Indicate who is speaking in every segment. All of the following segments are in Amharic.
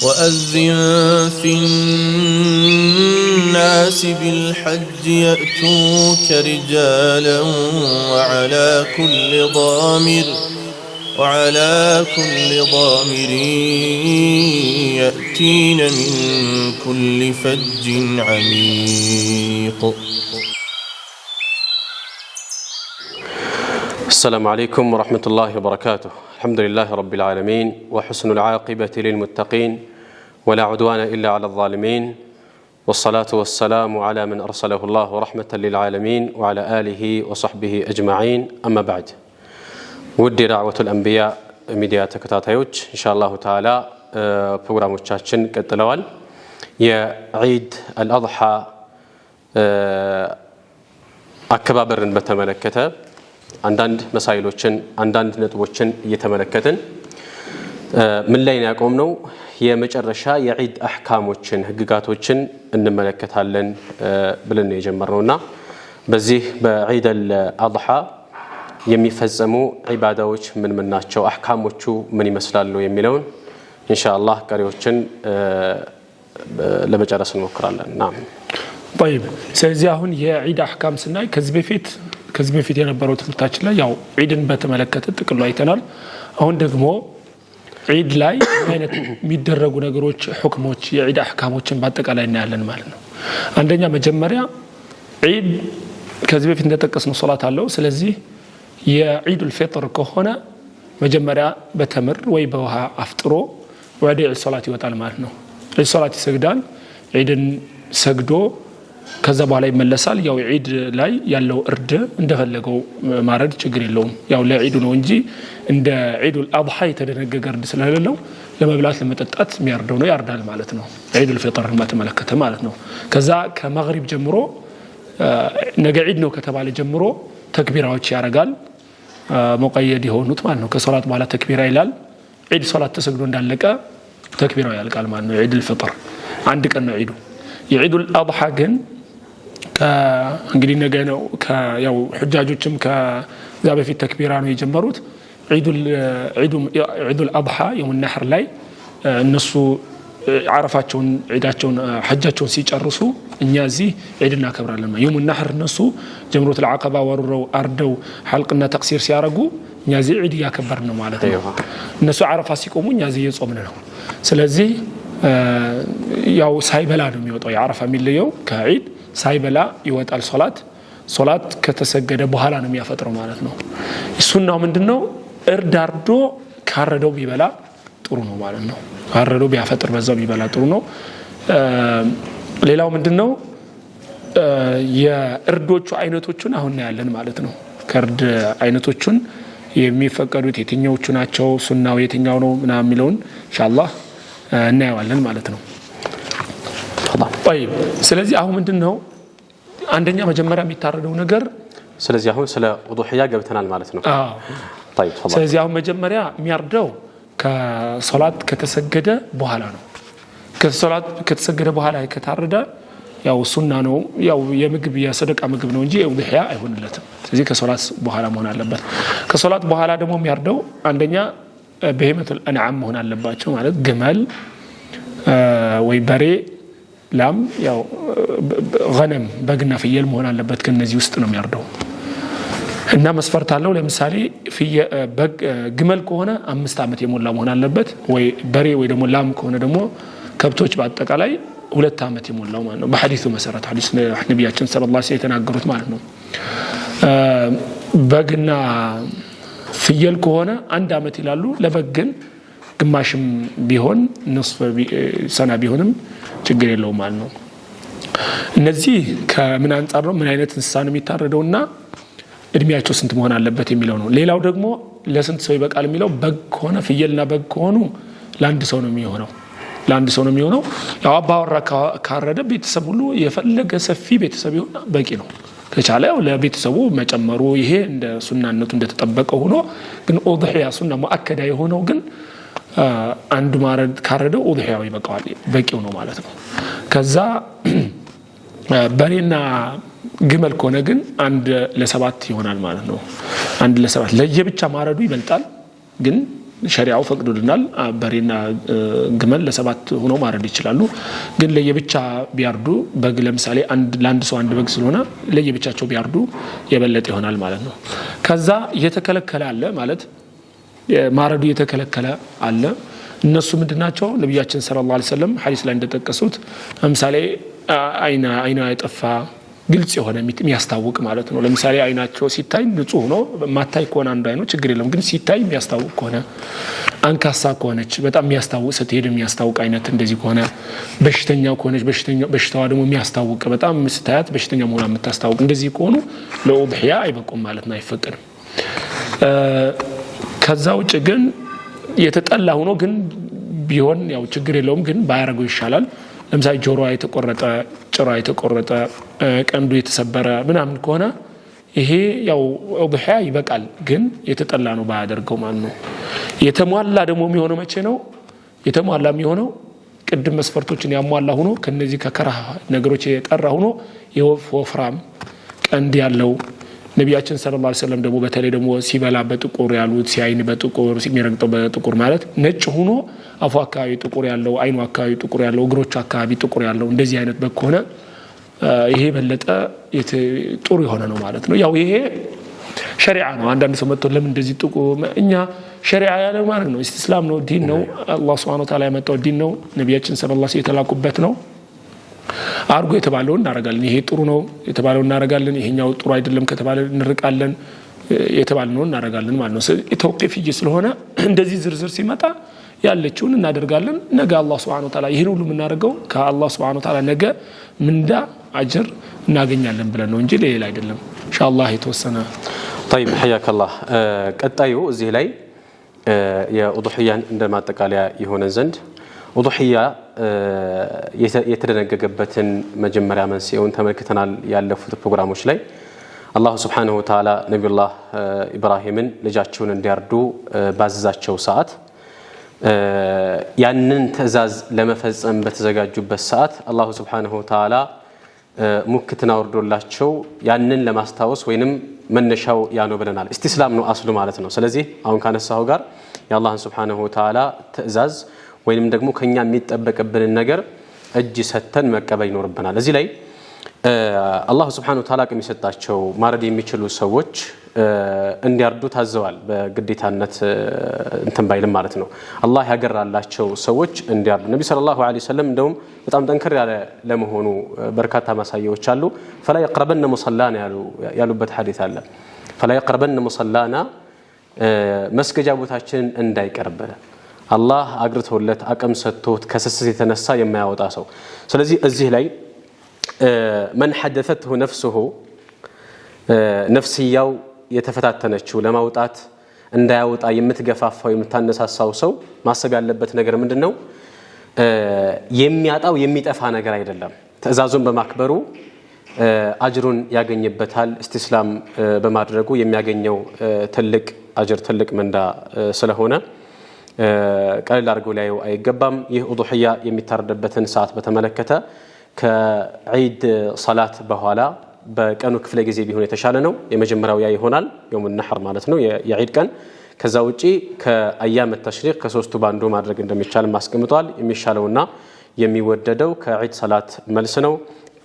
Speaker 1: وأذن في الناس بالحج يأتوك رجالا وعلى كل ضامر يأتين من كل فج عميق.
Speaker 2: السلام عليكم ورحمة الله وبركاته. الحمد لله رب العالمين وحسن العاقبة للمتقين ولا عدوان إلا على الظالمين والصلاة والسلام على من أرسله الله رحمة للعالمين وعلى آله وصحبه أجمعين. أما بعد، ودي دعوة الأنبياء ميديا تكتاتيوج إن شاء الله تعالى برنامجاتችን ቀጥለዋል። የዒድ አልአድሃ አከባበርን በተመለከተ አንዳንድ መሳይሎችን አንዳንድ ነጥቦችን እየተመለከትን ምን ላይ ነው ያቆምነው? የመጨረሻ የዒድ አህካሞችን ህግጋቶችን እንመለከታለን ብለን ነው የጀመርነውና በዚህ በዒድ አልአድሃ የሚፈጸሙ ዒባዳዎች ምን ናቸው፣ አህካሞቹ ምን ይመስላሉ የሚለውን ኢንሻአላህ ቀሪዎችን ለመጨረስ እንሞክራለን። ናም
Speaker 3: طيب ስለዚህ አሁን የዒድ አህካም ስናይ ከዚህ በፊት የነበረው ትምህርታችን ላይ ያው ዒድን በተመለከተ ጥቅሉ አይተናል። አሁን ደግሞ ዒድ ላይ አይነት የሚደረጉ ነገሮች ሁክሞች የዒድ አህካሞችን በአጠቃላይ እናያለን ማለት ነው። አንደኛ መጀመሪያ ዒድ ከዚህ በፊት እንደተጠቀስነው ሶላት አለው። ስለዚህ የዒዱል ፊጥር ከሆነ መጀመሪያ በተምር ወይ በውሃ አፍጥሮ ወደ ሶላት ይወጣል ማለት ነው። ሶላት ይሰግዳል። ዒድን ሰግዶ ከዛ በኋላ ይመለሳል። ያው ዒድ ላይ ያለው እርድ እንደፈለገው ማረድ ችግር የለውም። ያው ለዒዱ ነው እንጂ እንደ ዒዱል አድሃ የተደነገገ እርድ ስለሌለው ለመብላት ለመጠጣት የሚያርደው ነው ያርዳል ማለት ነው። ዒዱል ፊጥርን በተመለከተ ማለት ነው። ከዛ ከመግሪብ ጀምሮ ነገ ዒድ ነው ከተባለ ጀምሮ ተክቢራዎች ያረጋል። ሙቀየድ የሆኑት ማለት ነው። ከሶላት በኋላ ተክቢራ ይላል። ዒድ ሶላት ተሰግዶ እንዳለቀ ተክቢራው ያልቃል ማለት ነው። ዒዱል ፊጥር አንድ ቀን ነው ዒዱ። የዒዱል አድሃ ግን እንግዲህ ነገ ነው። ያው ሁጃጆችም ከዛ በፊት ተክቢራ ነው የጀመሩት። ዒዱል አድሃ የውም ነህር ላይ እነሱ ዓረፋቸውን ዒዳቸውን ሐጃቸውን ሲጨርሱ እኛ እዚህ ዒድ እናከብራለን። የውም ነህር እነሱ ጀምሩል ዓቀባ ወርረው አርደው ሐልቅና ተቅሲር ሲያረጉ እኛ እዚህ ዒድ ያከበርን ነው ማለት ነው። እነሱ ዓረፋ ሲቆሙ እኛ እዚህ የጾምን ነው። ስለዚህ ያው ሳይበላ ነው የሚወጣው። የዓረፋ የሚለየው ከዒድ ሳይበላ ይወጣል። ሶላት ከተሰገደ በኋላ ነው የሚያፈጥረው ማለት ነው። ሱናው ምንድነው? እርድ አርዶ ካረደው ቢበላ ጥሩ ነው ማለት ነው። ካረደው ቢያፈጥር በዛው ቢበላ ጥሩ ነው። ሌላው ምንድነው? የእርዶቹ አይነቶቹን አሁን ያለን ማለት ነው። ከእርድ አይነቶቹን የሚፈቀዱት የትኛዎቹ ናቸው፣ ሱናው የትኛው ነው ምናምን የሚለውን ኢንሻአላህ እናያለን ማለት ነው። طيب ስለዚህ አሁን ምንድነው አንደኛ መጀመሪያ የሚታረደው ነገር።
Speaker 2: ስለዚህ አሁን ስለ ኡዱሂያ ገብተናል ማለት ነው። طيب
Speaker 3: ስለዚህ አሁን መጀመሪያ የሚያርደው ከሶላት ከተሰገደ በኋላ ነው። ከሶላት ከተሰገደ በኋላ ከታረደ ያው ሱና ነው። ያው የምግብ የሰደቃ ምግብ ነው እንጂ ኡዱሂያ አይሆንለትም። ስለዚህ ከሶላት በኋላ መሆን አለበት። ከሶላት በኋላ ደግሞ የሚያርደው አንደኛ በሂመቱል አንዓም መሆን አለባቸው ማለት ግመል ወይ በሬ ላም ያው ገነም በግና ፍየል መሆን አለበት። ከነዚህ ውስጥ ነው የሚያርደው እና መስፈርት አለው። ለምሳሌ ግመል ከሆነ 5 ዓመት የሞላ መሆን አለበት። ወይ በሬ ወይ ደግሞ ላም ከሆነ ደግሞ ከብቶች በአጠቃላይ 2 ዓመት የሞላው ማለት ነው። በሐዲሱ መሰረት ሐዲስ ነብያችን ሰለላሁ ዐለይሂ ወሰለም የተናገሩት ማለት ነው። በግና ፍየል ከሆነ 1 ዓመት ይላሉ። ለበግን ግማሽም ቢሆን ንስፍ ሰና ቢሆንም ችግር የለውም ማለት ነው። እነዚህ ከምን አንፃር ነው ምን አይነት እንስሳ ነው የሚታረደውና እድሜያቸው ስንት መሆን አለበት የሚለው ነው። ሌላው ደግሞ ለስንት ሰው ይበቃል የሚለው በግ ከሆነ ፍየልና በግ ከሆኑ ለአንድ ሰው ነው የሚሆነው። ያው አባወራ ካረደ ቤተሰብ ሁሉ የፈለገ ሰፊ ቤተሰብ ይሆን በቂ ነው። ከቻለ ለቤተሰቡ መጨመሩ ይሄ እንደ ሱናነቱ እንደተጠበቀ ሆኖ ግን ኡድሂያ ሱና ሙአከዳ የሆነው ግን አንድ ማረድ ካረደው ኡድሂያው ይበቃዋል በቂው ነው ማለት ነው። ከዛ በሬና ግመል ከሆነ ግን 1 ለ7 ይሆናል ማለት ነው። 1 ለ7 ለየብቻ ማረዱ ይበልጣል ግን ሸሪዓው ፈቅዶልናል በሬና ግመል ለሰባት ሆኖ ማረድ ይችላሉ ግን ለየብቻ ቢያርዱ በግ ለምሳሌ ለአንድ ሰው አንድ በግ ስለሆነ ለየብቻቸው ቢያርዱ የበለጠ ይሆናል ማለት ነው ከዛ የተከለከለ አለ ማለት ማረዱ የተከለከለ አለ እነሱ ምንድናቸው ነብያችን ሰለላሁ ዐለይሂ ወሰለም ሐዲስ ላይ እንደተጠቀሱት ለምሳሌ አይና የጠፋ ግልጽ የሆነ የሚያስታውቅ ማለት ነው ለምሳሌ አይናቸው ሲታይ ንጹህ ነው ማታይ ከሆነ አንዱ አይኑ ችግር የለም ግን ሲታይ የሚያስታውቅ ከሆነ አንካሳ ከሆነች በጣም የሚያስታውቅ ስትሄድ የሚያስታውቅ አይነት እንደዚህ ከሆነ በሽተኛ ከሆነች በሽታዋ ደግሞ የሚያስታውቅ በጣም ስታያት በሽተኛ መሆኗ የምታስታውቅ እንደዚህ ከሆኑ ለኡድሂያ አይበቁም ማለት ነው አይፈቀድም ከዛ ውጭ ግን የተጠላ ሆኖ ግን ቢሆን ያው ችግር የለውም ግን ባያረገው ይሻላል ለምሳሌ ጆሮዋ የተቆረጠ ጭራ የተቆረጠ ቀንዱ የተሰበረ ምናምን ከሆነ ይሄ ያው ኡድሂያ ይበቃል ግን የተጠላ ነው ባያደርገው ማለት ነው የተሟላ ደግሞ የሚሆነው መቼ ነው የተሟላ የሚሆነው ቅድም መስፈርቶችን ያሟላ ሆኖ ከነዚህ ከከራህ ነገሮች የጠራ ሆኖ የወፍራም ቀንድ ያለው ነብያችን ሰለላሁ ዐለይሂ ወሰለም ደግሞ በተለይ ደግሞ ሲበላ በጥቁር ያሉት ሲያይን በጥቁር ሲሚረግጠው በጥቁር ማለት ነጭ ሆኖ አፉ አካባቢ ጥቁር ያለው አይኑ አካባቢ ጥቁር ያለው እግሮቹ አካባቢ ጥቁር ያለው እንደዚህ አይነት በከሆነ ይሄ በለጠ ጥሩ የሆነ ነው ማለት ነው ያው ይሄ ሸሪዓ ነው አንዳንድ ሰው መጥቶ ለምን እንደዚህ ጥቁር እኛ ሸሪዓ ያለ ማለት ነው እስላም ነው ዲን ነው አላህ Subhanahu Wa Ta'ala ያመጣው ዲን ነው ነብያችን ሰለላሁ ዐለይሂ ወሰለም የተላኩበት ነው አርጎ የተባለው እናረጋለን ይሄ ጥሩ ነው የተባለው እናረጋለን ይሄኛው ጥሩ አይደለም ከተባለ እንርቃለን የተባለው እናረጋለን ማለት ነው ተውቂፍይ ስለሆነ እንደዚህ ዝርዝር ሲመጣ ያለችውን እናደርጋለን ነገ አላህ Subhanahu Wa Ta'ala ይሄን ሁሉ እናደርገው ከአላህ Subhanahu Wa Ta'ala ነገ ምንዳ አጅር እናገኛለን ብለን ነው እንጂ ሌላ አይደለም ኢንሻአላህ የተወሰነ
Speaker 2: طيب حياك الله ቀጣዩ እዚህ ላይ የኡድሂያን እንደማጠቃለያ ይሆነ ዘንድ ኡድሂያ የተደነገገበትን መጀመሪያ መንስኤውን ተመልክተናል ያለፉት ፕሮግራሞች ላይ አላህ Subhanahu Wa Ta'ala ነብዩላህ ኢብራሂምን ልጃቸውን እንዲያርዱ ባዘዛቸው ሰዓት ያንን ትዕዛዝ ለመፈጸም በተዘጋጁበት ሰዓት አላህ Subhanahu Wa Ta'ala ሙክትና ወርዶላቸው ያንን ለማስታወስ ወይንም መነሻው ያለው ብለናል እስቲስላም ነው አስሉ ማለት ነው ስለዚህ አሁን ካነሳው ጋር የአላህን Subhanahu Wa Ta'ala ትዕዛዝ ወይንም ደግሞ ከኛ የሚጠበቅብን ነገር እጅ ሰተን መቀበል ይኖርብናል እዚህ ላይ አላህ Subhanahu Wa Ta'ala ከሚሰጣቸው ማረድ የሚችሉ ሰዎች እንዲያርዱ ታዘዋል በግዴታነት እንትን ባይልም ማለት ነው አላህ ያገራላቸው ሰዎች እንዲያርዱ ነብዩ ሰለላሁ ዐለይሂ ወሰለም እንደውም በጣም ጠንከር ያለ ለመሆኑ በርካታ ማሳያዎች አሉ فلا يقربن مصلانا ያሉበት ሐዲስ አለ فلا يقربن مصلانا መስገጃ ቦታችን እንዳይቀርብ አላህ አግርቶለት አቅም ሰጥቶት ከስስት የተነሳ የማያወጣ ሰው ስለዚህ እዚህ ላይ من حدثته نفسه ነፍስያው የተፈታተነችው ለማውጣት እንዳያወጣ የምትገፋፋው የምታነሳሳው ሰው ማሰብ ያለበት ነገር ምንድነው የሚያጣው የሚጠፋ ነገር አይደለም ትዕዛዙን በማክበሩ አጅሩን ያገኝበታል እስቲስላም በማድረጉ የሚያገኘው ትልቅ አጅር ትልቅ መንዳ ስለሆነ ቀለል አድርጎ ላይ አይገባም ይህ ኡድሂያ የሚታረድበትን ሰዓት በተመለከተ ከዒድ ሶላት በኋላ በቀኑ ክፍለ ጊዜ ቢሆን የተሻለ ነው የመጀመሪያው ያ ይሆናል የውም النحر ማለት ነው የዒድ ቀን ከዛ ውጪ ከአያም التشريق ከሶስቱ ባንዱ ማድረግ እንደሚቻል ማስቀምጧል የሚሻለውና የሚወደደው ከዒድ ሶላት መልስ ነው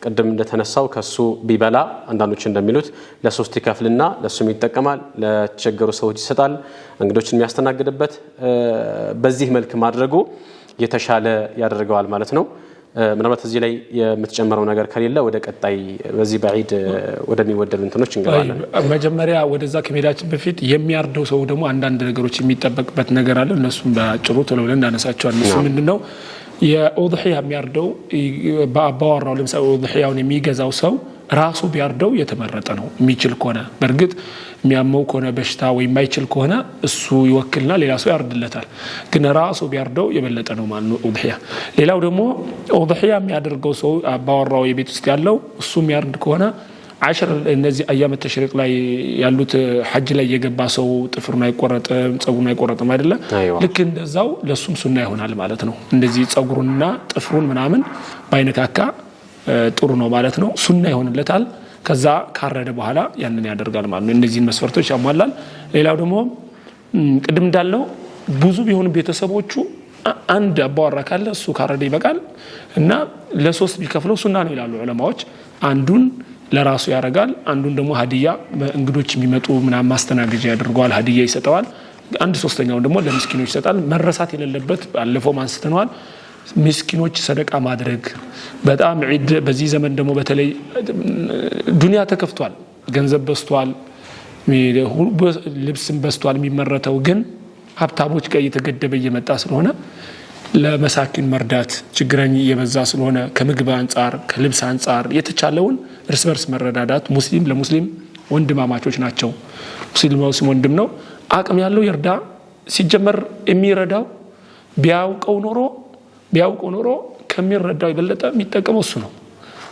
Speaker 2: ቀደም እንደተነሳው ከሱ ቢበላ አንዳንዶች እንደሚሉት ለሶስት ይከፍልና ለሱም ይጠቀማል ለተቸገሩ ሰዎች ይሰጣል እንግዶችን የሚያስተናግድበት በዚህ መልክ ማድረጉ የተሻለ ያደርገዋል ማለት ነው ምናልባት እዚህ ላይ የምትጨምረው ነገር ከሌለ ወደ ቀጣይ በዚህ በዒድ ወደሚወደዱ እንትኖች እንገባለን
Speaker 3: መጀመሪያ ወደዛ ከመሄዳችን በፊት የሚያርደው ሰው ደግሞ አንዳንድ ነገሮች የሚጠበቅበት ነገር አለ እነሱም በአጭሩ ቶሎ ብለን እናነሳቸዋል እሱ ምንድነው የኡድሂያ የሚያርደው በአባወራው ለምሳሌ ኡድሂያውን የሚገዛው ሰው ራሱ ቢያርደው የተመረጠ ነው የሚችል ከሆነ በርግጥ የሚያመው ከሆነ በሽታ ወይ የማይችል ከሆነ እሱ ይወክልና ሌላ ሰው ያርድለታል ግን ራሱ ቢያርደው የበለጠ ነው ማለት ነው ኡድሂያ ሌላው ደግሞ ኡድሂያ የሚያደርገው ሰው አባወራው የቤት ውስጥ ያለው እሱ የሚያርድ ከሆነ 10 እነዚህ አያም التشريق ላይ ያሉት ሐጅ ላይ የገባ ሰው ጥፍሩን አይቆረጥም ጸጉሩን አይቆረጥም አይደለ ልክ እንደዛው ለሱም ሱና ይሆናል ማለት ነው እንደዚህ ጸጉሩንና ጥፍሩን ምናምን ባይነካካ ጥሩ ነው ማለት ነው ሱና ይሆንለታል ከዛ ካረደ በኋላ ያንን ያደርጋል ማለት ነው እነዚህን መስፈርቶች ያሟላል ሌላው ደግሞ ቅድም እንዳልነው ብዙ ቢሆን ቤተሰቦቹ አንድ አባወራ ካለ እሱ ካረደ ይበቃል እና ለሶስት ቢከፍለው ሱና ነው ይላሉ ዑለማዎች አንዱን ለራሱ ያረጋል አንዱን ደግሞ ሀዲያ እንግዶች የሚመጡ ምናምን ማስተናገጃ ያደርገዋል ሀዲያ ይሰጣዋል አንድ ሶስተኛው ደግሞ ለምስኪኖች ይሰጣል መረሳት የሌለበት ባለፈው ማንስተናል ምስኪኖች ሰደቃ ማድረግ በጣም ዒድ በዚህ ዘመን ደግሞ በተለይ ዱንያ ተከፍቷል ገንዘብ በስቷል ልብስም በስቷል የሚመረተው ግን ሀብታሞች ጋር እየተገደበ እየመጣ ስለሆነ ለመሳኪን መርዳት ችግረኝ እየበዛ ስለሆነ ከምግብ አንፃር ከልብስ አንፃር የተቻለውን እርስ በርስ መረዳዳት ሙስሊም ለሙስሊም ወንድማማቾች ናቸው ሙስሊም ወንድም ነው አቅም ያለው ይርዳ ሲጀመር የሚረዳው ቢያውቀው ኖሮ ከሚረዳው ይበለጠ የሚጠቀመው እሱ ነው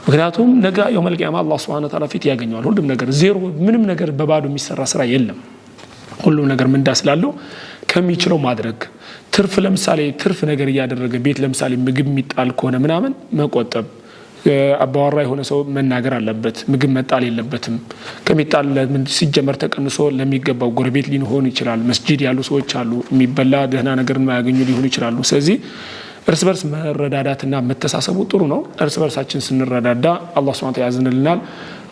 Speaker 3: ምክንያቱም ነገ የውመል ቂያማ አላህ Subhanahu Wa Ta'ala ፊት ያገኘዋል ሁሉም ነገር ዜሮ ምንም ነገር በባዶ የሚሰራ ስራ የለም ሁሉ ነገር ምን እንዳስላለው ከሚችለው ማድረግ ትርፍ ለምሳሌ ትርፍ ነገር ያደረገ ቤት ለምሳሌ ምግብ የሚጣል ከሆነ ምናምን መቆጠብ አባወራ የሆነ ሰው መናገር አለበት ምግብ መጣል የለበትም ከሚጣል ሲጀመር ተቀንሶ ለሚገባው ጎረቤት ሊሆን ይችላል መስጂድ ያሉ ሰዎች አሉ የሚበላ ደህና ነገር ማያገኙ ሊሆን ይችላሉ ስለዚህ እርስ በርስ መረዳዳትና መተሳሰቡ ጥሩ ነው እርስ በርሳችን ስንረዳዳ አላህ Subhanahu Wa Ta'ala ያዝንልናል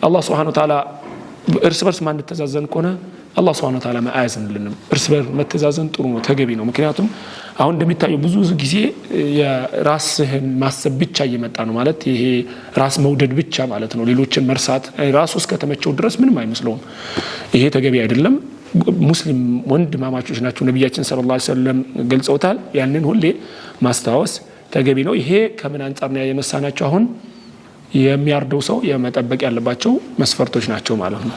Speaker 3: አላህ Subhanahu Wa Ta'ala እርስ በርስ ማን ተዛዘን ቆነ አላህ Subhanahu Wa Ta'ala ማያዝንልንም እርስ በርስ መተዛዘን ጥሩ ነው ተገቢ ነው ምክንያቱም አሁን እንደሚታየው ብዙ ጊዜ የራስህን ማሰብ ብቻ እየመጣ ነው ማለት ይሄ ራስ መውደድ ብቻ ማለት ነው ሌሎችን መርሳት ራሱ እስከተመቸው ድረስ ምንም አይመስለውም ይሄ ተገቢ አይደለም ሙስሊም ወንድማማቾች ናቸው ነብያችን ሰለላሁ ዐለይሂ ወሰለም ገልጸውታል ያንን ሁሌ ማስታወስ ተገቢ ነው ይሄ ከምን አንፃር ነው የመሳናቸው አሁን የሚያርደው ሰው የመጠበቅ ያለባቸው መስፈርቶች ናቸው ማለት ነው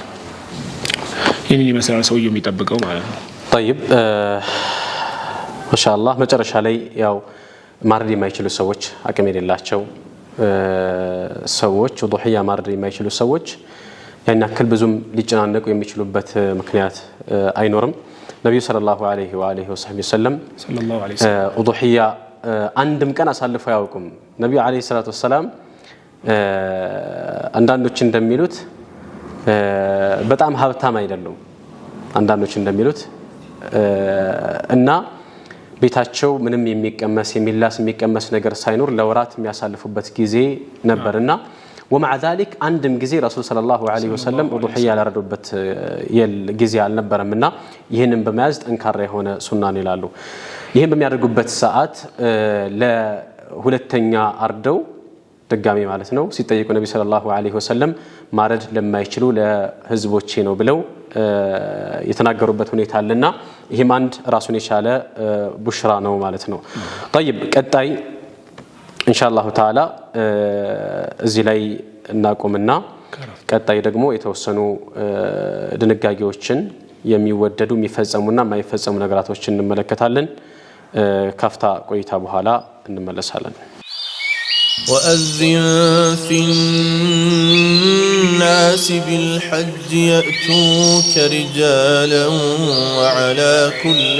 Speaker 3: ይሄን ይመስላል ሰው የሚጠብቀው ማለት ነው
Speaker 2: طيب ማሻአላህ መጨረሻ ላይ ያው ማረድ የማይችሉ ሰዎች አቅም የሌላቸው ሰዎች ዱህያ ማረድ የማይችሉ ሰዎች ያን ያክል ብዙም ሊጨናነቁ የሚችሉበት ምክንያት አይኖርም ነብዩ ሰለላሁ ዐለይሂ ወሰለም ዱህያ አንድም ቀን አሳልፈው ያውቁም ነብዩ ዐለይሂ ሰላቱ ወሰለም አንዳንዶች እንደሚሉት በጣም ሀብታም አይደሉም አንዳንዶች እንደሚሉት እና ቤታቸው ምንም የሚቀመስ ነገር ሳይኖር ለወራት የሚያሳልፉበት ጊዜ ነበርና ومع ذلك عندم ጊዜ ረሱል ሰለላሁ ዐለይሂ ወሰለም ዱህያ ያላረዱበት ጊዜ አልነበረምና ይሄንን በመያዝ ጠንካራ የሆነ ሱናን ይላሉ ይሄን በሚያደርጉበት ሰዓት ለሁለተኛ አርደው ድጋሚ ማለት ነው ሲጠይቁ ነብዩ ሰለላሁ ዐለይሂ ወሰለም ማረድ ለማይችሉ ለህዝቦቼ ነው ብለው የተናገሩበት ሁኔታ አለና ይሄም አንድ ራሱን የቻለ ቡሽራ ነው ማለት ነው طيب ቀጣይ ኢንሻአላሁ ተዓላ እዚህ ላይ እናቆምና ቀጣይ ደግሞ የተወሰኑ ድንጋጌዎችን የሚወደዱ የሚፈጸሙና የማይፈጸሙ ነገራቶችን እንመለከታለን ካፍታ ቆይታ በኋላ እንመለሳለን
Speaker 1: وأذن في الناس بالحج يأتوك رجالا وعلى كل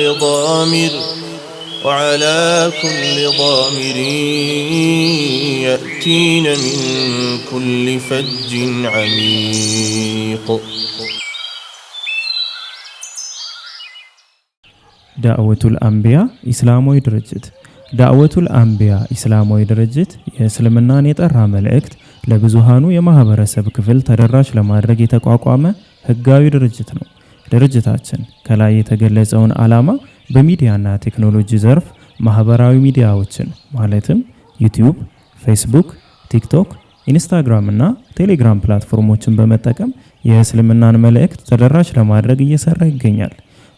Speaker 1: ضامر يأتين من كل فج عميق
Speaker 4: دعوة الأنبياء إسلامي درجت دعوة الأنبياء إسلامي درجت የእስልምናን የጠራ መልእክት ለብዙሃኑ የማህበረሰብ ክፍል ተደራሽ ለማድረግ የተቋቋመ ህጋዊ ድርጅት ነው ድርጅታችን ከላይ የተገለጸውን ዓላማ በሚዲያና ቴክኖሎጂ ዘርፍ ማህበራዊ ሚዲያዎችን ማለትም ዩቲዩብ ፌስቡክ ቲክቶክ ኢንስታግራም እና ቴሌግራም ፕላትፎርሞችን በመጠቀም የእስልምናን መልእክት ተደራሽ ለማድረግ እየሰራ ይገኛል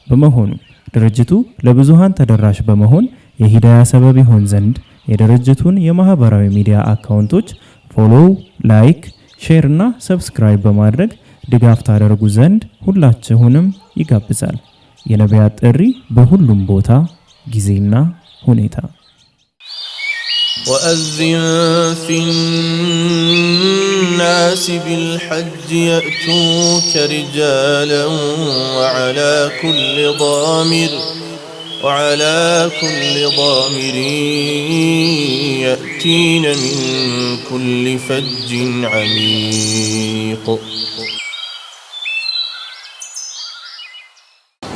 Speaker 4: በመሆኑ ድርጅቱ ለብዙሃን ተደራሽ በመሆን የሂዳያ ሰበብ ይሆን ዘንድ የድርጅቱን የማህበራዊ ሚዲያ አካውንቶች ፎሎው ላይክ ሼር እና ሰብስክራይብ በማድረግ ድጋፍ ታደርጉ ዘንድ ሁላችሁንም ይጋብዛል የነቢያት ጥሪ በሁሉም ቦታ ጊዜና ሁኔታ
Speaker 1: وأذن في الناس بالحج يأتوك رجالا وعلى كل ضامر يأتين من كل فج عميق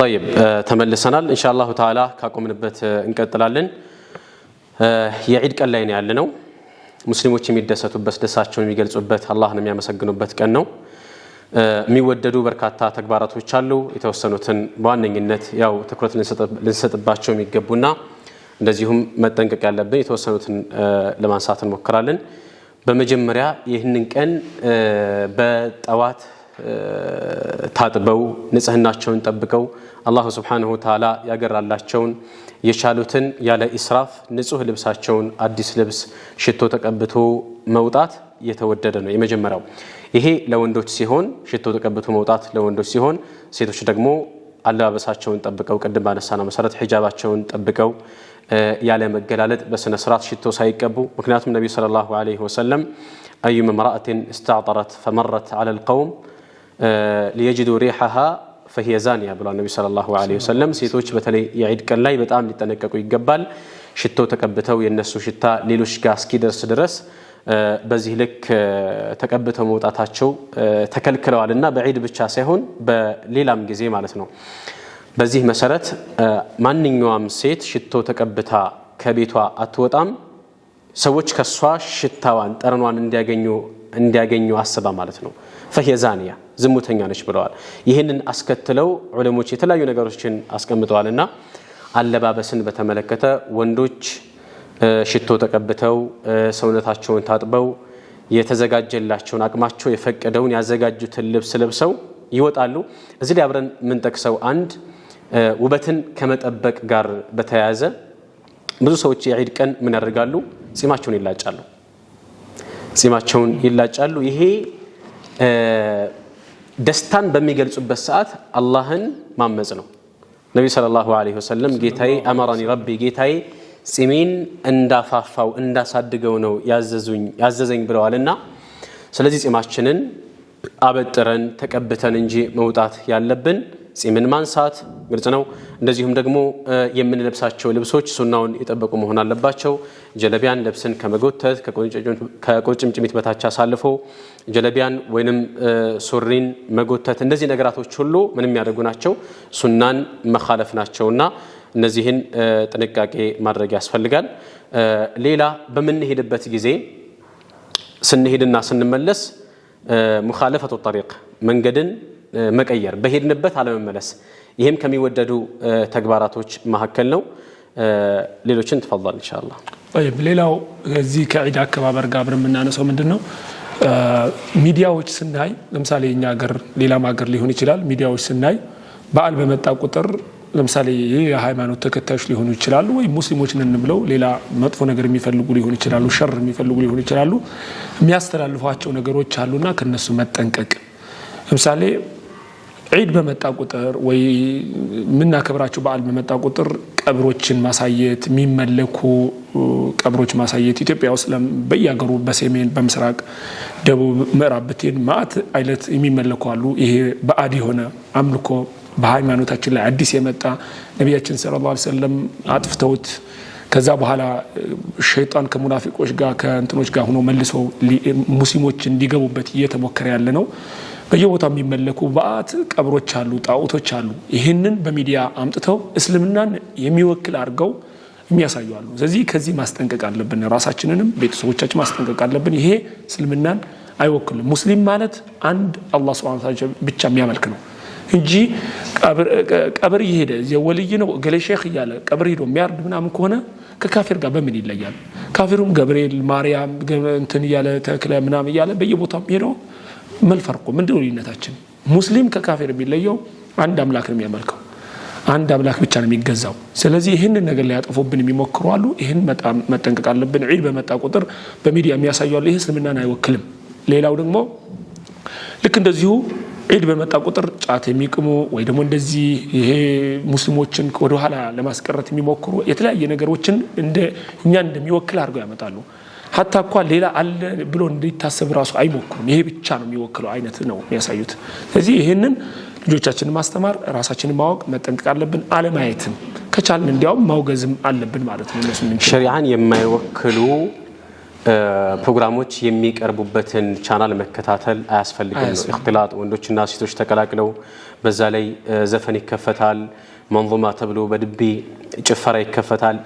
Speaker 2: طيب ተመልሰናል ኢንሻአላህ ተዓላ ካቆምንበት እንቀጥላለን የዒድ ቀን ላይ ነው ያለነው ሙስሊሞች የሚደሰቱበት ደሳቸውን የሚገልጹበት አላህን የሚያመሰግኑበት ቀን ነው የሚወደዱ በርካታ ተግባራቶች አሉ የተወሰኑትን በዋነኝነት ያው ትኩረት ልንሰጥባቸው የሚገቡና እንደዚሁም መጠንቀቅ ያለብን የተወሰኑትን ለማንሳት እንሞክራለን በመጀመሪያ ይህንን ቀን በጠዋት ታጥበው ንጽህናቸውን ጠብቀው አላህ Subhanahu Wa Ta'ala ያገራላቸውን የቻሉትን ያለ ኢስራፍ ንጹህ ልብሳቸውን አዲስ ልብስ ሽቶ ተቀብቶ መውጣት የተወደደ ነው የመጀመሪያው ይሄ ለወንዶች ሲሆን ሽቶ ተቀብቶ መውጣት ለወንዶች ሲሆን ሴቶች ደግሞ አለባበሳቸውን ጠብቀው ቀደም ባነሳነው መሰረት ሒጃባቸውን ጠብቀው ያለ መገላለጥ በስነ ስርዓት ሽቶ ሳይቀቡ ምክንያቱም ነብዩ ሰለላሁ ዐለይሂ ወሰለም አዩመ መራአትን استعطرت فمرت على القوم ليجدوا ريحها فهي زانيه ብለው ነብዩ ሰለላሁ ዐለይሂ ወሰለም ሴቶች በተለይ የዒድ ቀን ላይ በጣም ሊጠነቀቁ ይገባል ሽቶ ተቀብተው የነሱ ሽታ ሌሎች ጋር እስኪደርስ ድረስ በዚህ ልክ ተቀብተው መውጣታቸው ተከልክለዋልና በዒድ ብቻ ሳይሆን በሌላም ጊዜ ማለት ነው በዚህ መሰረት ማንኛውም ሴት ሽቶ ተቀብታ ከቤቷ አትወጣም ሰዎች ከሷ ሽታዋን ጠረኗን እንዲያገኙ አስባ ማለት ነው فهي زانيه ዝሙተኛ ነች ብለዋል ይሄንን አስከትለው ዑለሞች የተለያዩ ነገሮችን አስቀምጠዋልና አለባበስን በተመለከተ ወንዶች ሽቶ ተቀብተው ሰውነታቸውን ታጥበው የተዘጋጀላቸውን አቅማቸው የፈቀደውን ያዘጋጁትን ልብስ ለብሰው ይወጣሉ እዚህ ላይ አብረን ምን ተከሰው አንድ ውበትን ከመጠበቅ ጋር በተያያዘ ብዙ ሰዎች የዒድ ቀን ምን ያደርጋሉ ጺማቸውን ይላጫሉ ይሄ ደስታን በሚገልጹበት ሰዓት አላህን ማመጽ ነው ነብዩ ሰለላሁ ዐለይሂ ወሰለም ጌታዬ አመራኒ ረቢ ጌታዬ ጺሜን እንዳፋፋው እንዳሳድገው ነው ያዘዘኝ ብለዋልና ስለዚህ ጺማችንን አበጥረን ተቀብተን እንጂ መውጣት ያለብን ጺምን ማንሳት ግልጽ ነው እንደዚሁም ደግሞ የምንለብሳቸው ልብሶች ሱናውን የጠበቁ መሆን አለባቸው ጀለቢያን ለብሰን ከመጎተት ከቁርጭምጭሚት በታች አሳልፎ ጀለቢያን ወይንም ሱሪን መጎተት እንደዚህ ነገራቶች ሁሉ ምንም ያደርጉ ናቸው ሱናን መخالف ናቸውና እነዚህን ጥንቃቄ ማድረግ ያስፈልጋል ሌላ በመንሄድበት ጊዜ ስንሄድና ስንመለስ مخالفه الطريق መንገድን መቀየር በሄድንበት አለመመለስ ይሄም ከሚወደዱ ተግባራቶች መሐከል ነው ሌሎችን ተፈضل ان شاء الله
Speaker 3: طيب ሌላው እዚህ ከዒድ አከባበር ጋር አብረን የምናነሳው ምንድነው ሚዲያዎች ስናይ ለምሳሌ እኛ ሀገር ሌላም ሀገር ሊሆን ይችላል ሚዲያዎች ስናይ በዓል በመጣ ቁጥር ለምሳሌ የሃይማኖት ተከታዮች ሊሆኑ ይችላሉ ወይ ሙስሊሞች ነን ብለው ሌላ መጥፎ ነገር የሚፈልጉ ሊሆኑ ይችላሉ ሸር የሚፈልጉ ሊሆኑ ይችላሉ የሚያስተላልፏቸው ነገሮች አሉና ከነሱ መጠንቀቅ ለምሳሌ ዒድ በመጣ ቁጥር ወይ ምንና ከብራቸው በዓል በመጣ ቁጥር ቀብሮችን ማሳየት የሚመለኩ ቀብሮች ማሳየት ኢትዮጵያ ውስጥ በየሀገሩ በሰሜን በምስራቅ ደቡብ ምዕራብ ብትሄድ ማአት አይነት የሚመለኩ አሉ ይሄ በአዲ ሆነ አምልኮ በሃይማኖታችን ላይ አዲስ የመጣ ነብያችን ሰለላሁ ዐለይሂ ወሰለም አጥፍተውት ከዛ በኋላ ሸይጣን ከሙናፊቆች ጋር ከእንትኖች ጋር ሆኖ መልሶ ሙስሊሞች እንዲገቡበት እየተሞከረ ያለ ነው በየቦታው የሚመለኩ ባዓት ቀብሮች አሉ ጣዖቶች አሉ ይሄንን በሚዲያ አምጥተው እስልምናን የሚወክል አርገው የሚያሳዩ አሉ ስለዚህ ከዚህ ማስጠንቀቅ አለብን ራሳችንንም ቤተሰቦቻችን ማስጠንቀቅ አለብን ይሄ እስልምናን አይወክልም ሙስሊም ማለት አንድ አላህ Subhanahu Wa Ta'ala ብቻ የሚያመልክ ነው እንጂ ቀብር ይሄደ የወልይ ነው ገለ ሼክ ይያለ ቀብር ሄዶ የሚያርድ ምናምን ከሆነ ከካፊር ጋር በምን ይለያል ካፊሩም ገብርኤል ማርያም እንትን ይያለ ተክለ ምናምን ይያለ በየቦታው ሄዶ መልፈርቁ ምንድነው ልዩነታችን ሙስሊም ከካፊር ቢለየው አንድ አምላክ ነው የሚያመልከው አንድ አምላክ ብቻ ነው የሚገዛው ስለዚህ ይሄንን ነገር ላይ ያጠፉብን የሚሞክሩ አሉ ይሄን በጣም መጠንቀቅ አለብን ዒድ በመጣ ቁጥር በሚዲያ የሚያሳዩ አሉ ይሄ እስልምናን አይወክልም ሌላው ደግሞ ልክ እንደዚሁ ዒድ በመጣ ቁጥር ጫት የሚቅሙ ወይ ደግሞ እንደዚህ ይሄ ሙስሊሞችን ወደ ኋላ ለማስቀረት የሚሞክሩ የተለያየ ነገሮችን እኛ እንደሚወክል አድርገው ያመጣሉ hatta እኮ ሌላ አለ ብሎ እንዲታሰብ ራሱ አይሞክሩም ይሄ ብቻ ነው የሚወክለው አይነት ነው የሚያሳዩት ስለዚህ ይሄንን ልጆቻችንን ማስተማር ራሳችንን ማወቅ መጠንቀቅ አለብን አለማየትን ከቻልን እንዲያው ማውገዝም አለብን ማለት ነው እነሱ ምን
Speaker 2: ሸሪዓን የማይወክሉ ፕሮግራሞች የሚቀርቡበትን ቻናል መከታተል አያስፈልግም ነው اختلاط ወንዶችና ሴቶች ተቀላቅለው በዛ ላይ ዘፈን ይከፈታል መንظማ ተብሎ በድቢ ጭፈራ ይከፈታል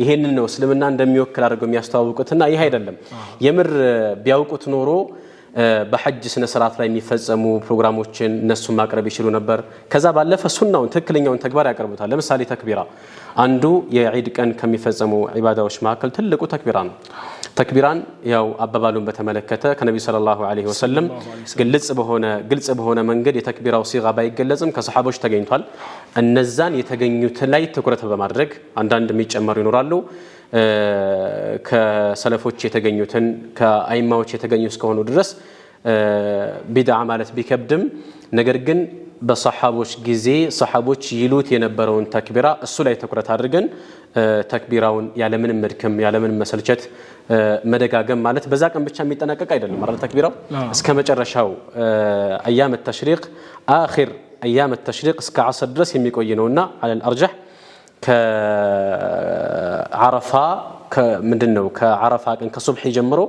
Speaker 2: ይሄንን ነው እስልምና እንደሚወክል አድርገው የሚያስተዋውቁትና ይሄ አይደለም የምር ቢያውቁት ኖሮ በሐጅ ስነ ስርዓት ላይ የሚፈጸሙ ፕሮግራሞችን እነሱ ማቅረብ ይችላሉ ነበር ከዛ ባለፈ ሱናውን ትክክለኛውን ተግባር ያቀርቡታል ለምሳሌ ተክቢራ አንዱ የዒድ ቀን ከሚፈጸሙ ዒባዳዎች መካከል ትልቁ ተክቢራ ነው ተክቢራን ያው አባባሉን በተመለከተ ከነብዩ ሰለላሁ ዐለይሂ ወሰለም ግልጽ በሆነ መንገድ የተክቢራው ሲጋ ባይገለጽም ከሰሃቦች ተገኝቷል እነዛን የተገኙት ላይ ትኩረት በማድረግ አንዳንድ የሚጨመሩ ይኖራሉ ከሰለፎች የተገኙትን ከአይማዎች የተገኙ እስከሆኑ ድረስ ቢድዓ ማለት ቢከብድም ነገር ግን በሰሃቦች ጊዜ ሰሃቦች ይሉት የነበረውን ተክቢራ እሱ ላይ ትኩረት አድርገን ተክቢራውን ያለምንም መድከም ያለምንም መሰልቸት መደጋገም ማለት በዛ ቀን ብቻ የሚጠናቀቅ አይደለም ማለት ተክቢራው እስከ መጨረሻው አያም التشريق اخر ايام التشريق እስከ 10 ድረስ የሚቆይ ነውና على الارجح ከዓረፋ ምንድነው ከዓረፋ ቀን ከሱብሂ ጀምሮ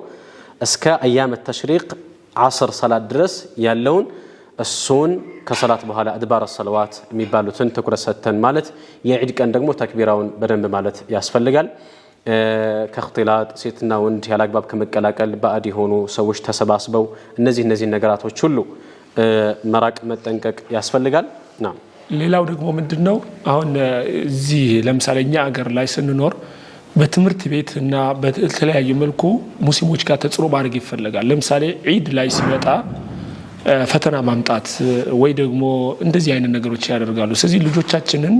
Speaker 2: እስከ አያም التشريق 10 ሰላት ድረስ ያለውን እሱን ከሰላት በኋላ አድባር الصلوات የሚባሉትን ትኩረት ሰተን ማለት የዒድ ቀን ደግሞ ተክቢራውን በደንብ ማለት ያስፈልጋል ከእختلاط ሴትና ወንድ ያላግባብ ከመቀላቀል ባዕድ የሆኑ ሰዎች ተሰባስበው እነዚህ ነገራቶች ሁሉ መራቅ መጠንቀቅ ያስፈልጋል ና
Speaker 3: ሌላው ደግሞ ምንድነው አሁን እዚህ ለምሳሌ እኛ ሀገር ላይ ስንኖር በትምህርት ቤት እና በተለያየ መልኩ ሙስሊሞች ጋር ተጽዕኖ ማድረግ ይፈልጋል ለምሳሌ ዒድ ላይ ሲመጣ ፈተና ማምጣት ወይ ደግሞ እንደዚህ አይነት ነገሮች ያደርጋሉ ስለዚህ ልጆቻችንን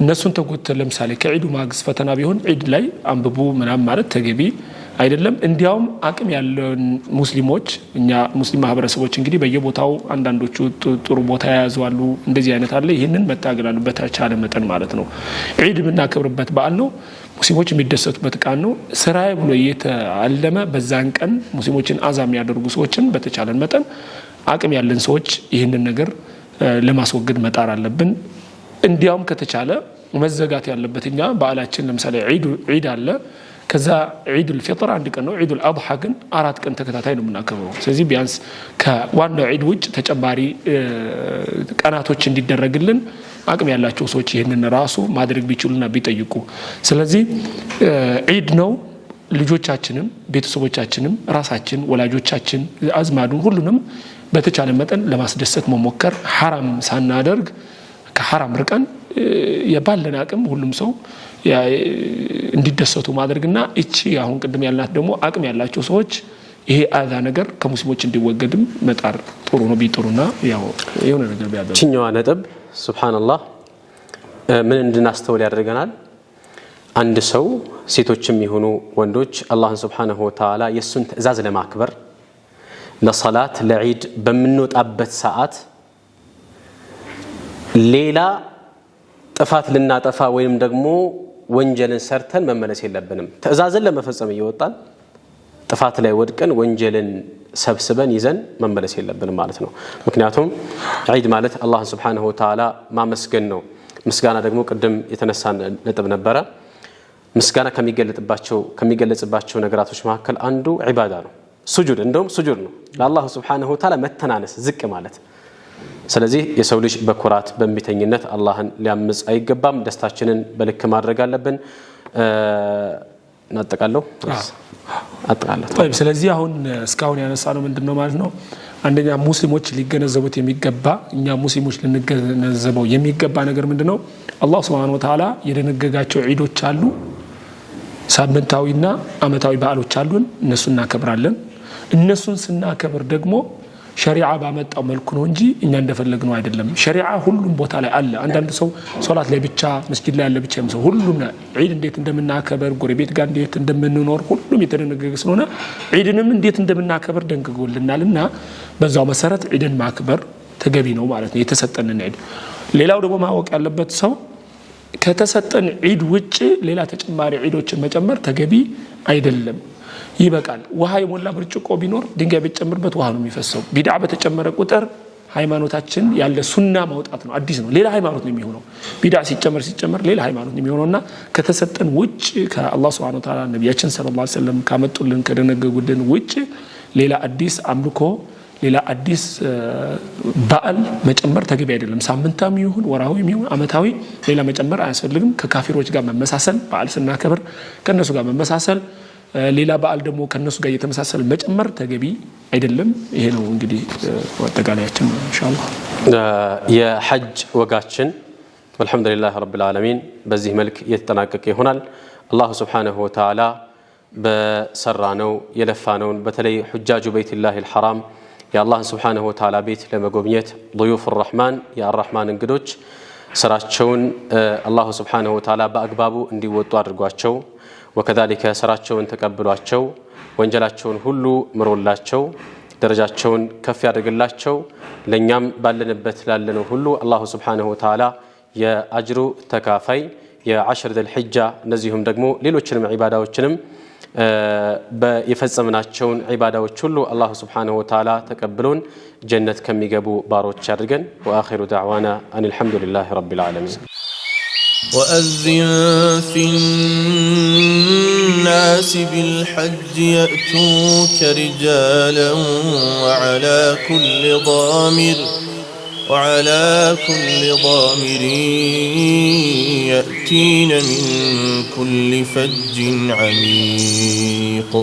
Speaker 3: እነሱን ተጎተለ ለምሳሌ ከዒዱ ማግስት ፈተና ቢሆን ዒድ ላይ አንብቡ ምናም ማለት ተገቢ አይደለም እንዲያውም አቅም ያለን ሙስሊሞች እኛ ሙስሊም ማህበረሰቦች እንግዲህ በየቦታው አንዳንዶቹ ጥሩ ቦታ ያያዙዋሉ እንደዚህ አይነት አለ ይሄንን መታገላሉ በተቻለ መጠን ማለት ነው ዒድ ምናከብርበት በዓል ነው ሙስሊሞች የሚደሰቱበት ቀን ነው ስራዬ ብሎ የተዓለመ በዛን ቀን ሙስሊሞችን አዛም ያደርጉ ሰዎችን በተቻለ መጠን አቅም ያለን ሰዎች ይሄንን ነገር ለማስወገድ መጣር አለብን እንዲያውም ከተቻለ መዘጋት ያለበትኛ በዓላችን ለምሳሌ ዒድ አለ ከዛ ዒድ الفطر አንድ ቀን ነው ዒድ الأضحى ግን 4 ቀን ተከታታይ ነው የምናከብረው ስለዚህ ቢያንስ ከዋናው ዒድ ውጭ ተጨማሪ ቀናቶች እንዲደረግልን አቅም ያላቸው ሰዎች ይሄንን ራሱ ማድረግ ቢችሉና ቢጠይቁ ስለዚህ ዒድ ነው ልጆቻችንም ቤተሰቦቻችንም ራሳችን ወላጆቻችን አዝማዱን ሁሉንም በተቻለ መጠን ለማስደሰት መሞከር حرام ሳናደርግ ከሐራም ርቀን የባለን አቅም ሁሉም ሰው እንዲደሰቱ ማድረግና እቺ አሁን ቅድም ያልናት ደግሞ አቅም ያላቸው ሰዎች ይሄ አዛ ነገር ከሙስሊሞች እንዲወገድም መጣር ጥሩ ነው ቢጥሩና ያው የሆነ ነገር ቢያደርጉ
Speaker 2: ቺኛዋ ነጥብ ሱብሃንአላህ ምን እንድናስተውል ያደርገናል አንድ ሰው ሴቶችም ይሁኑ ወንዶች አላህን ሱብሃነሁ ወተዓላ የሱን ትእዛዝ ለማክበር ለሶላት ለዒድ በመንወጣበት ሰዓት ሌላ ጥፋት ልናጠፋ ወይም ደግሞ ወንጀልን ሰርተን መመለስ የለብንም ትእዛዝን ለመፈጸም ይወጣል ጥፋት ላይ ወድቀን ወንጀልን ሰብስበን ይዘን መመለስ የለብንም ማለት ነው ምክንያቱም ዒድ ማለት አላህ Subhanahu Wa Ta'ala ማመስገን ነው ምስጋና ደግሞ ቅድም የተነሳ ነጥብ ነበረ ምስጋና ከሚገለጽባቸው ነገራቶች መካከል አንዱ ዒባዳ ነው ሱጁድ እንደውም ሱጁድ ነው ለአላህ Subhanahu Wa Ta'ala መተናነስ ዝቅ ማለት ስለዚህ የሰው ልጅ በኩራት በሚተኝነት አላህን ሊያምጽ አይገባም ደስታችንን በልክ ማድረግ አለብን እናጠቃለው
Speaker 3: طيب ስለዚህ አሁን እስካሁን ያነሳነው ምንድነው ማለት ነው አንደኛ ሙስሊሞች ሊገነዘቡት የሚገባ እኛ ሙስሊሞች ልንገነዘበው የሚገባ ነገር ምንድነው አላህ Subhanahu Wa Ta'ala የደነገጋቸው ዒዶች አሉ ሳምንታዊና አመታዊ በዓሎች አሉን እነሱን እናከብራለን እነሱን ስናከብር ደግሞ ሸሪዓ ባመጣው መልኩ ነው እንጂ እኛ እንደፈለግነው አይደለም ሸሪዓ ሁሉም ቦታ ላይ አለ አንዳንድ ሰው ሶላት ላይ ብቻ መስጊድ ላይ ያለ ብቻ ነው ሁሉም ዒድ እንዴት እንደምናከብር ጎረቤት ጋር እንዴት እንደምንኖር ሁሉም የተደነገገ ስለሆነ ዒድንም እንዴት እንደምናከብር ደንግጎልናልና በዛው መሰረት ዒድን ማክበር ተገቢ ነው ማለት ነው የተሰጠንን ዒድ ሌላው ደግሞ ማወቅ ያለበት ሰው ከተሰጠን ዒድ ውጪ ሌላ ተጨማሪ ዒዶችን መጨመር ተገቢ አይደለም ይበቃል ውሃ የሞላ ብርጭቆ ቢኖር ድንጋይ ቢጨምርበት ውሃ ነው የሚፈሰው ቢድዓ በተጨመረ ቁጥር ሃይማኖታችን ያለ ሱና ማውጣት ነው አዲስ ነው ሌላ ሃይማኖት ነው የሚሆነው ቢድዓ ሲጨመር ሌላ ሃይማኖት ነው የሚሆነውና ከተሰጠን ውጭ ከአላህ Subhanahu Wa Ta'ala ነብያችን ሰለላሁ ዐለይሂ ወሰለም ካመጡልን ከደነገጉልን ውጭ ሌላ አዲስ አምልኮ ሌላ አዲስ በዓል መጨመር ተገቢ አይደለም ሳምንታዊ ይሁን ወራዊ ይሁን አመታዊ ሌላ መጨመር አያስፈልግም ከካፊሮች ጋር መመሳሰል በዓል ስናከብር ከነሱ ጋር መመሳሰል ሌላ በዓል ደግሞ ከነሱ ጋር እየተመሳሰለ መጨመር ተገቢ አይደለም ይሄ ነው እንግዲህ ወጣጋላያችን ኢንሻአላህ
Speaker 2: የሐጅ ወጋችን والحمدلله رب العالمين በዚህ መልክ የተጠናቀቀ ይሆናል አላህ Subhanahu Wa Ta'ala በሰራነው የለፋነውን በተለይ ሁጃጁ በይትላሂ الحرام የአላህ Subhanahu Wa Ta'ala ቤት ለመጎብኘት ضيوف الرحمن የአርራህማን እንግዶች ስራቸውን አላህ Subhanahu Wa Ta'ala በአግባቡ እንዲወጡ አድርጓቸው وكذلك ስራቸውን ተቀብሏቸው ወንጀላቸውን ሁሉ ምሮላቸው ደረጃቸውን ከፍ ያደርግላቸው ለኛም ባለንበት ላለነው ሁሉ አላህ Subhanahu Wa Ta'ala የአጅሩ ተካፋይ የዓሽር ዘል ሒጃ እነዚህም ደግሞ ሌሎችንም ዒባዳዎችንም በየፈጸምናቸውን ዒባዳዎች ሁሉ አላህ Subhanahu Wa Ta'ala ተቀብሎን ጀነት ከሚገቡ ባሮች ያድርገን ወአኺሩ ዳዕዋና አን አልሐምዱሊላሂ ረቢል ዓለሚን
Speaker 1: وأذن في الناس بالحج يأتوك رجالا وعلى كل ضامر يأتين من كل فج عميق